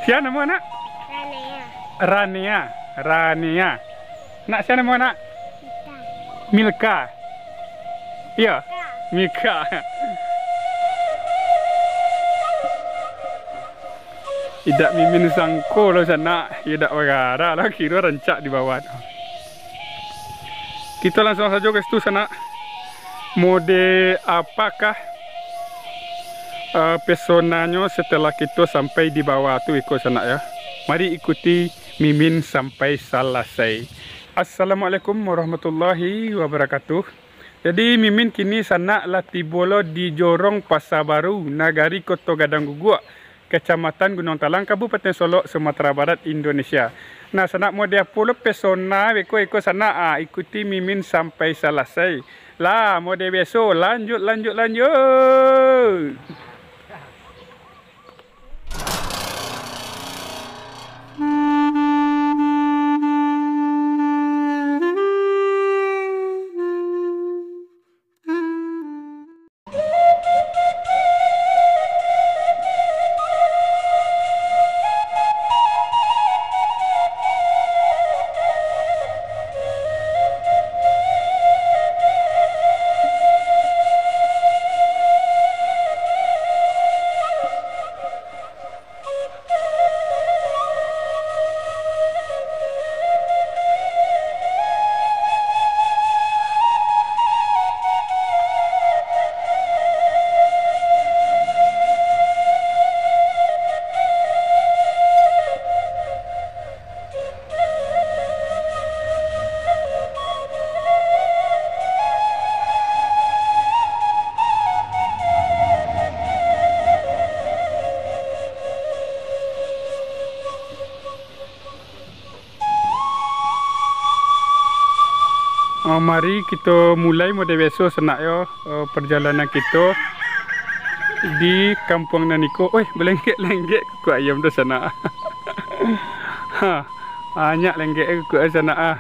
Siapa nama nak? Rania. Rania. Nak siapa nama nak? Milka. Ya. Milka. Tidak mimin sangko lo sana. Tidak berada lah kira rancak di bawah. Kita langsung saja ke situ sana. Mode apakah pesonanya setelah kita sampai di bawah tu ikut sana ya. Mari ikuti mimin sampai selesai. Assalamualaikum warahmatullahi wabarakatuh. Jadi mimin kini sana lah tibolo di Jorong Pasar Baru, Nagari Kota Gadang Guguk, Kecamatan Gunung Talang, Kabupaten Solok, Sumatera Barat, Indonesia. Nah, sana mode apa pesona ikut sana ikuti mimin sampai selesai. Lah, mode besok lanjut. Mari kita mulai mode besok senak yo perjalanan kita di Kampung Naniko. Oi, belenggek-lenggek kuku ayam tu sana. Banyak lenggek kuku sana.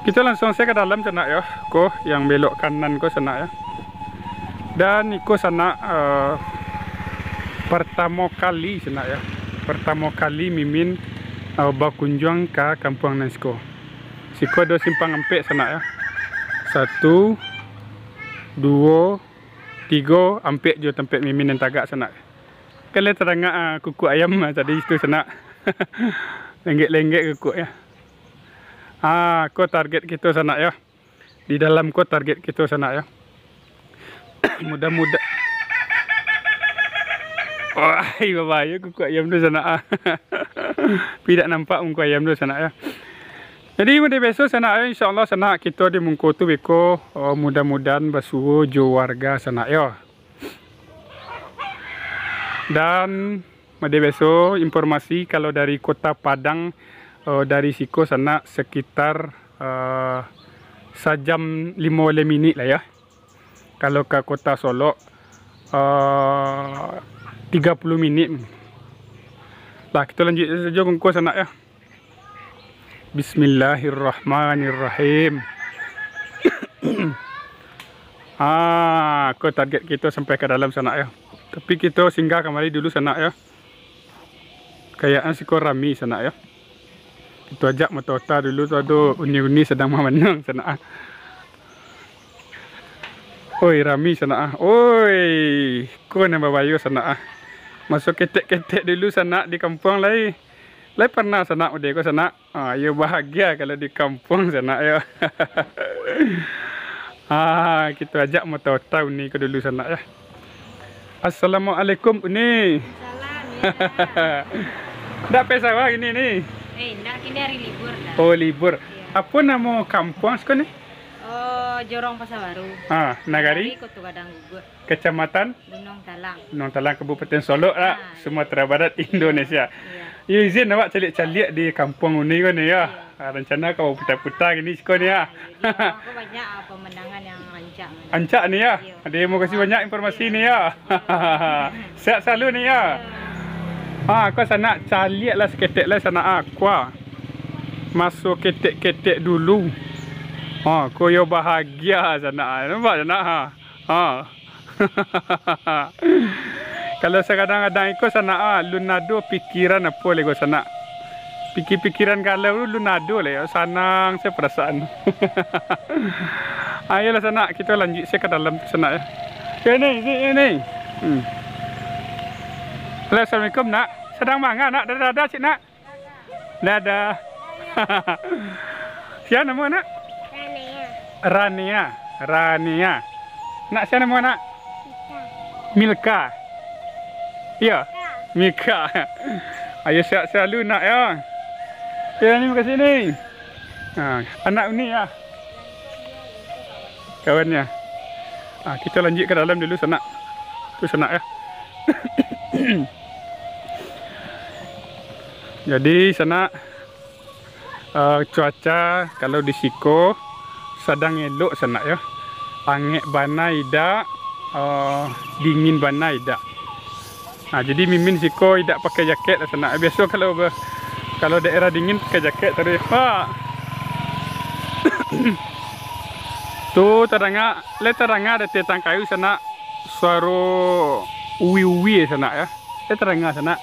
Kita langsung saya ke dalam sana yo. Ko yang belok kanan ko sana ya. Dan iko sana pertama kali sana ya. Pertama kali mimin berkunjung ke Kampung Naniko. Siko do simpang empek sana ya. 1, 2, 3 empek jo tempat mimin yang tagak sana. Kalian terangak kuku ayam tadi itu sana. Lenggek-lenggek kuku ya. Ko target kita sana ya. Di dalam ko target kita sana ya. Mudah-mudah. Wah, bahaya kuku ayam tu sana. Tidak nampak kuku ayam tu sana ya. Jadi mode besok sana insyaAllah sana kita di mungkutu beko mudah-mudahan basuh jo warga sana ya. Dan mode besok informasi kalau dari kota Padang dari Siko sana sekitar sejam 5 minit lah ya. Kalau ke kota Solok 30 minit. Lah kita lanjut saja mungku sana ya. Bismillahirrahmanirrahim. Ko target kita sampai ke dalam sana ya. Tapi kita singgah kembali dulu sana ya. Kayaknya siko rami sana ya. Kita ajak motota dulu tu ada uni-uni sedang memenang sana. Oi rami sana. Oi, ko nama bayu sana. Masuk ketek-ketek dulu sana di kampung lai. Lai pernah sana udah ko sana. Ya bahagia kalau di kampung sana ya. Kita ajak motota uni ke dulu sana ya. Assalamualaikum uni. Salam. Dak pesawah ini nih. Nak kini hari libur dah. Oh libur. Ya. Apa nama kampung sekolah ni? Oh Jorong Pasar Baru. Nagari Kota Gadang Guguk. Kecamatan Gunung Talang. Gunung Talang, Kabupaten Solok lah, Sumatera Barat, Indonesia. Ya. Ya izin awak calik-calik di kampung ini kan ya. Rencana kau putar-putar gini sekolah ni ya. Aku banyak pemandangan yang rancak. Ancak ni ya. Dia mau kasih banyak informasi ni ya. Sihat selalu ni ya. Kau sana calik lah seketek lah sana aqua. Masuk ketek-ketek dulu. Kau yo bahagia sana. Nampak sana Kalau kadang-kadang ikut sana lunado pikiran apa lego sana. Pikiran kalau lunado lah ya sanang saya perasaan. Ayolah sana kita lanjut saya ke dalam sana ya. Ini. Halo, assalamualaikum nak. Sedang mangga nak? Dadah cik nak. Dadah. Siapa nama nak? Rania. Nak siapa nama nak? Milka. Ya. Mika. Ayo siap selalu nak ya. Ya ni ke sini. Anak ni ya. Kawannya. Kita lanjut ke dalam dulu sana. Tu sana ya. Jadi sana cuaca kalau di Siko sedang elok sana ya. Angin bana ida, dingin bana ida. Jadi Mimin Siko tidak pakai jaket lah sana. Biasa kalau daerah dingin pakai jaket tadi. Tu terangga ada tetang kayu sana suara uwi sana ya. Terangga sana.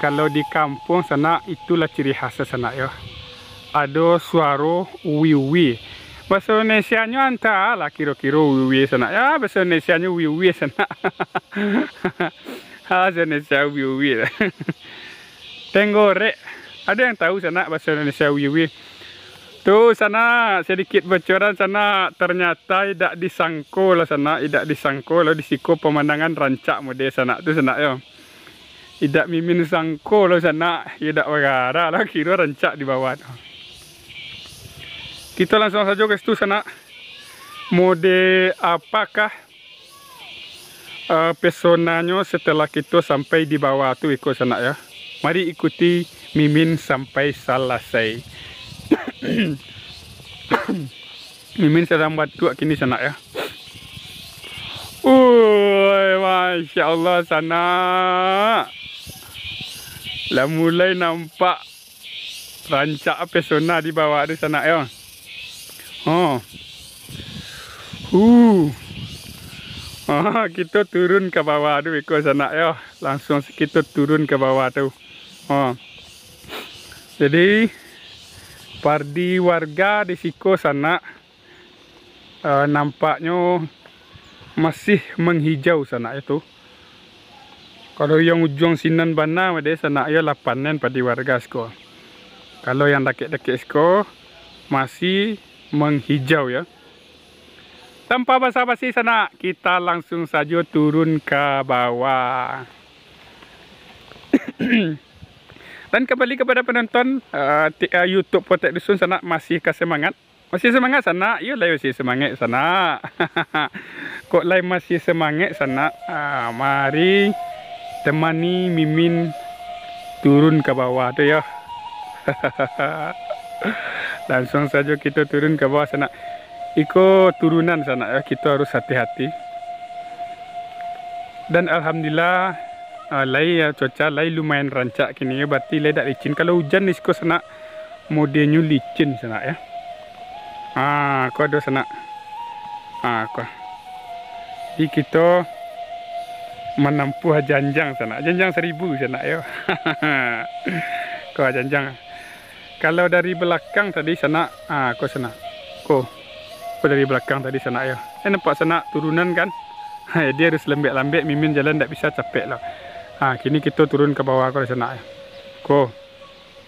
Kalau di kampung sana itulah ciri khas sana ya. Ada suara uwi. Bahasa Indonesia-nya antara kira-kira uwi sana. Ya bahasa Indonesia-nya uwi sana. Bahasa Indonesia uwi. Tenggorek. Ada yang tahu sana bahasa Indonesia uwi. Tu sana sedikit bocoran sana ternyata tidak disangkul lah sana. Tidak disangkul lah di Siko pemandangan rancak model sana. Tu sana ya. Tidak Mimin sangkul lah sana. Tidak berada lah kira rancak di bawah tu. Kita langsung saja ke situ sana. Mode apakah pesonanya setelah kita sampai di bawah tu ikut sana ya. Mari ikuti Mimin sampai selesai. Mimin sedang batuk kini sana ya. Masya Allah sana. Lah mulai nampak rancak pesona di bawah di sana ya. Kita turun ke bawah tu ikut sana ya. Langsung kita turun ke bawah tu. Jadi pardi warga di Siko sana nampaknya masih menghijau sana itu. Kalau yang ujung Sinan Bana dia sana ya lapanan pardi warga Siko. Kalau yang dekat-dekat Siko masih menghijau ya. Tanpa basa-basi sana, kita langsung saja turun ke bawah. Dan kembali kepada penonton YouTube Potek Dusun sana, masih ke semangat? Masih semangat sana? Iyalah masih semangat sana. Kok lain masih semangat sana? Mari temani Mimin turun ke bawah tu ya. Langsung saja kita turun ke bawah sana. Ikut turunan sana ya, kita harus hati-hati. Dan alhamdulillah cuaca lumayan rancak kini ya, berarti tak licin. Kalau hujan di Siko sana modelnya licin sana ya. Kau ada sana. Kau. Jadi kita menempuh janjang sana. Janjang 1000 sana ya. Kau janjang. Kalau dari belakang tadi sana, kau sana. Kau dari belakang tadi sana ya. Nampak sana turunan kan? Dia harus lembek-lembek, Mimin jalan tak bisa capek lah. Kini kita turun ke bawah kau sana ya. Kau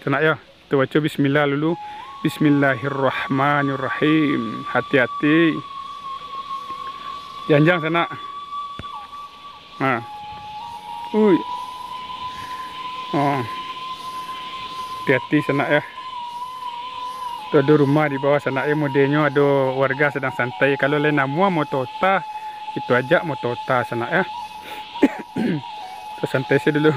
sana ya. Kita baca bismillah dulu. Bismillahirrahmanirrahim. Hati-hati. Janjang sana. Hati-hati sana ya. Ada rumah di bawah sana ya, modelnya ada warga sedang santai. Kalau lain nama motota, itu aja motota sana ya. Terus santai saya dulu.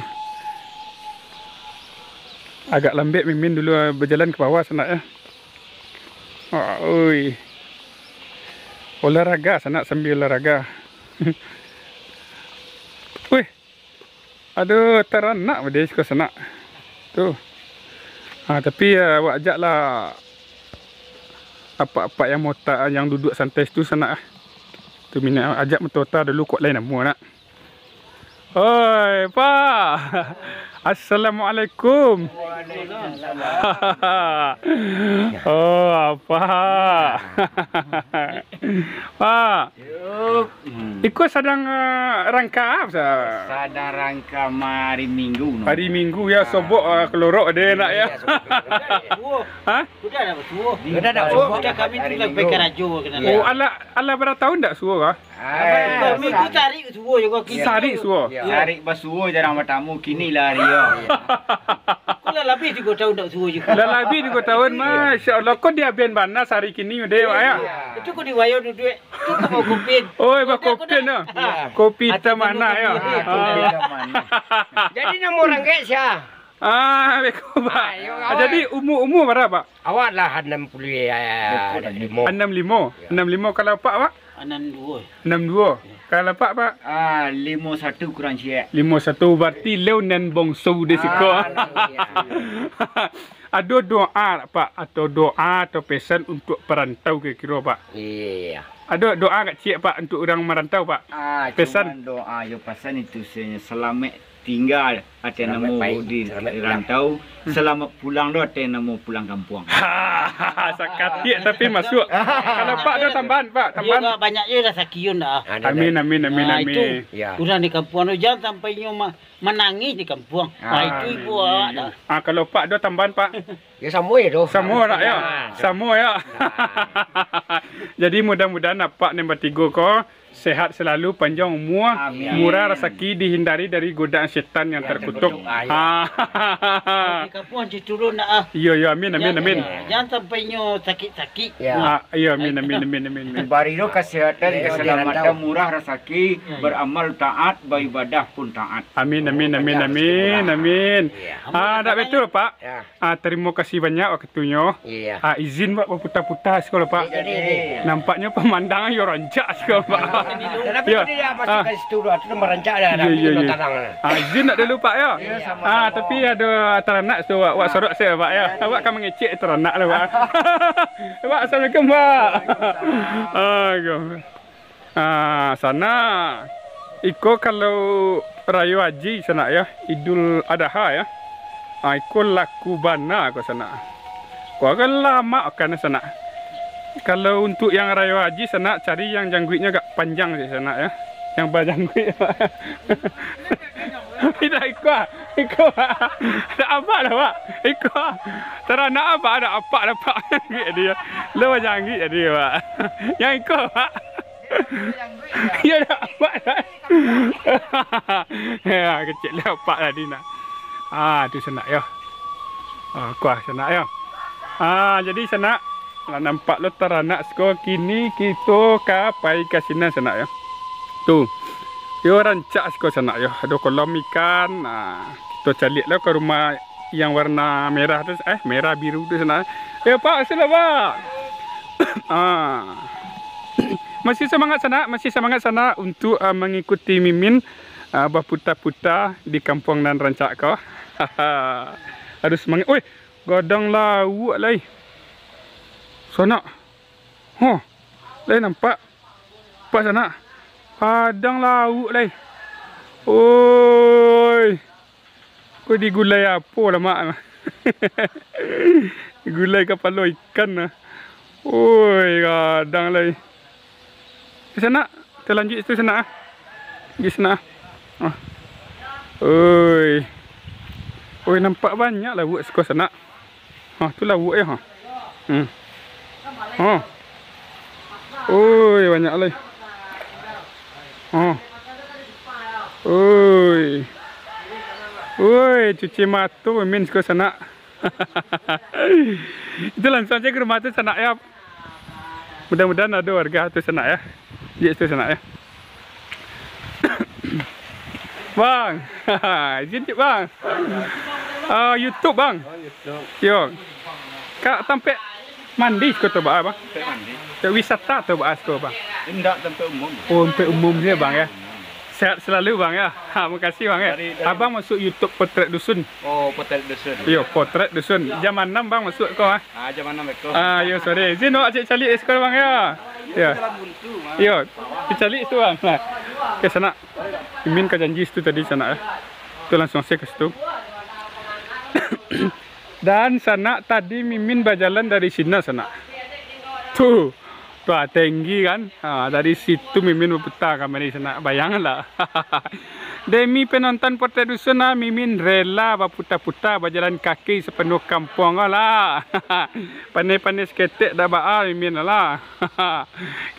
Agak lembek Mimin dulu berjalan ke bawah sana ya. Olahraga sana sambil olahraga. Ada teranak dia ke sana. Tuh. Tapi awak ajaklah apa-apa yang mota yang duduk santai tu sana. Tu minat ajak motota dulu kok lain nama nak. Oi, Pak. Assalamualaikum. Oh, apa? Pak. Ikut sedang rangka apa? Sadang rangka hari Minggu. No? Hari Minggu ya, sobok kelorok dia nak ya. Hah? Sudah dah bersuah. Sudah dah bersuah. Sudah kami tinggal pakai rajo kena. Oh, ala berapa tahun tak suruh kah? Kami tu tarik suah juga kita. Sarik suruh. Tarik basuh jarang bertamu kini lah dia. Kau dah lebih 3 tahun tak suah juga. Dah lebih 3 tahun, Masya Allah. Kau dia ben mana hari kini dia ya? Itu kau diwayo duduk. Itu kau mau kopin. Oh, kopi na. Kopi mana ya? Jadi nama orang ke siapa? Beko Pak. Jadi umur berapa Pak? Awak lah 65. 65 kalau Pak Pak? 62. 62. Kalau Pak Pak? 51 kurang siap. 51 berarti Leonan Bongsu di situ. Ada doa Pak atau doa atau pesan untuk perantau kira-kira Pak? Iya. Ada doa kat cik Pak untuk orang merantau Pak? Pesan doa yo pesan itu selamat tinggal ada namo di rantau, selamat pulang do ada namo pulang kampung. Sakatik tapi masuk. Kalau Pak ada tambahan Pak, tambahan. Juga banyaknya dah sakiun dah. Amin. Itu Ya. udah di kampung jangan sampai nyo menangis di kampung. Itu ibu dah. Kalau Pak ada tambahan Pak. Ya sama ya tu. Sama nak ya. Sama ya. Jadi mudah-mudahan Pak nombor 3 ko sehat selalu, panjang umur, murah rezeki, dihindari dari godaan syaitan yang terkutuk. Di kampung turun dah. Iya, amin. Jangan sampai nyo sakit-sakit. Ya. Iya, amin. Barido kesehatan, keselamatan, murah rezeki, beramal taat, beribadah pun taat. Amin. Tak betul Pak. Ya. Terima kasih banyak waktunya. Iya. Izin Pak berputar-putar sekolah Pak. Nampaknya pemandangan yo rancak sekolah Pak. Tapi dia masih ke situ dulu, itu merancak dah. Ya. Izin nak dulu Pak ya. Tapi ada teranak tu awak sorok saya Pak ya. Awak kan mengecek teranak lah Pak. Pak, Assalamualaikum Pak. Sana Iko kalau Raya Haji sana ya, Idul Adha ya. Iko laku bana ko sana. Ko kan lama kan sana. Kalau untuk yang Raya Haji sana cari yang jangguitnya agak panjang di sana ya. Yang berjangguit. Tidak Iko. Ada apa dah Pak? Iko. Teranak apa ada apa dah Pak dia. Lepas jangguit dia Pak. Yang Iko Pak. Ya dah apa dah. Ya kecil lah Pak tadi nak. Tu sana ya. Kuah sana ya. Jadi sana nampak lo teranak sekolah kini kita kapai ke sini sana ya. Tu. Yo rancak sekolah sana ya. Ada kolam ikan. Kita cari lah ke rumah yang warna merah tu merah biru tu sana. Ya Pak, sila Pak. Masih semangat sana untuk mengikuti Mimin berputar-putar di kampung nan rancak kau. Harus semangat. Oi, godang lauk lai. Sana. Lai nampak. Pas sana. Padang lauk lai. Oi. Kau digulai apa lah mak? Digulai kepala ikan lah. Oi, kadang lai. Di sana, kita lanjut itu sana. Di sana. Oi. Oi, nampak banyak lauk sekolah sana. Tu lauk ya. Oi, banyak lagi. Oi, cuci mata Mimin sekolah sana. Itu langsung saja ke rumah tu sana ya. Mudah-mudahan ada warga tu sana ya. Di situ sana ya. Bang. Izin cik bang. YouTube bang. YouTube. Yo. Kak sampai mandi sekolah tu bang. Mandi. Tak wisata tu bang sekolah bang. Tidak tempat umum. Oh, tempat umum je bang ya. Sehat selalu bang ya. Terima kasih bang ya. Abang masuk YouTube Potret Dusun. Oh, Potret Dusun. Yo, Potret Dusun. Jam 6 bang masuk kau Jam 6 ekor. Yo sorry. Izin awak cik cari sekolah bang ya. Ya. Yo, kita cari tu bang. Ke sana. Mimin kan janji situ tadi sana ya. Itu langsung saya ke situ. Dan sana tadi Mimin berjalan dari sini sana. Tuh tinggi kan. Dari situ Mimin berputar kamera di sana. Bayangkanlah. Demi penonton Portrait Dusun Mimin rela berputar-putar berjalan kaki sepenuh kampung lah. Pandai-pandai seketik dah Mimin lah.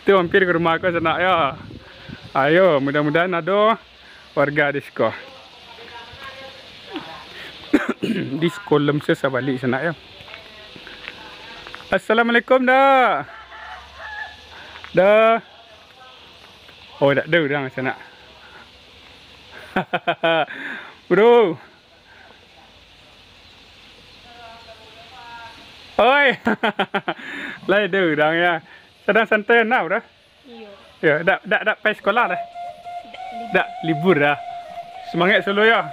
Kita mampir ke rumah aku sana ya. Ayo, mudah-mudahan ada warga di sekolah. Di sekolah saya balik sana ya. Assalamualaikum dah. Dah. Oh, tak ada orang sana. Bro. Oi. Lai ada orang ya. Sedang santai nak dah. Ya, dak pergi sekolah dah. Dak libur dah. Semangat selalu ya.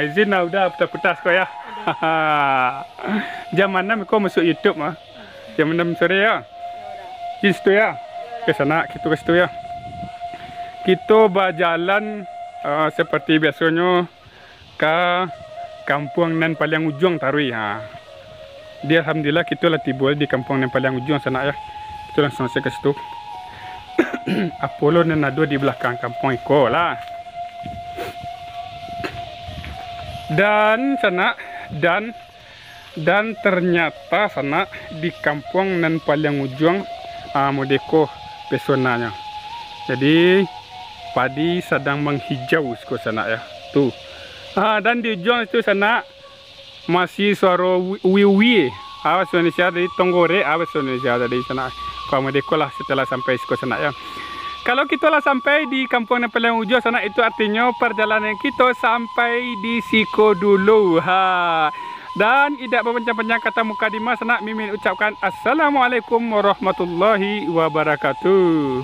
Izin dah udah putar-putar sekolah ya. Jam 6 kau masuk YouTube mah. Jam 6 sore ya. Di situ ya. Ke sana kita ke situ ya. Kita berjalan seperti biasanya ke kampung nan paling ujung Tarui Dia alhamdulillah kita lah tiba di kampung nan paling ujung sana ya. Kita langsung ke situ. Apollo nan ada di belakang kampung Iko lah. Dan sana dan ternyata sana di kampung nan paling ujung Modeko pesonanya. Jadi padi sedang menghijau ke sana ya. Tuh. Dan di ujung itu sana masih suara wiwi. Awas Indonesia dari Tonggore, awas Indonesia dari sana. Kau Modeko lah setelah sampai ke sana ya. Kalau kita lah sampai di kampung yang paling ujung sana, itu artinya perjalanan kita sampai di Siko dulu. Dan tidak berpanjang-panjang kata mukadimah sana, Mimin ucapkan Assalamualaikum warahmatullahi wabarakatuh.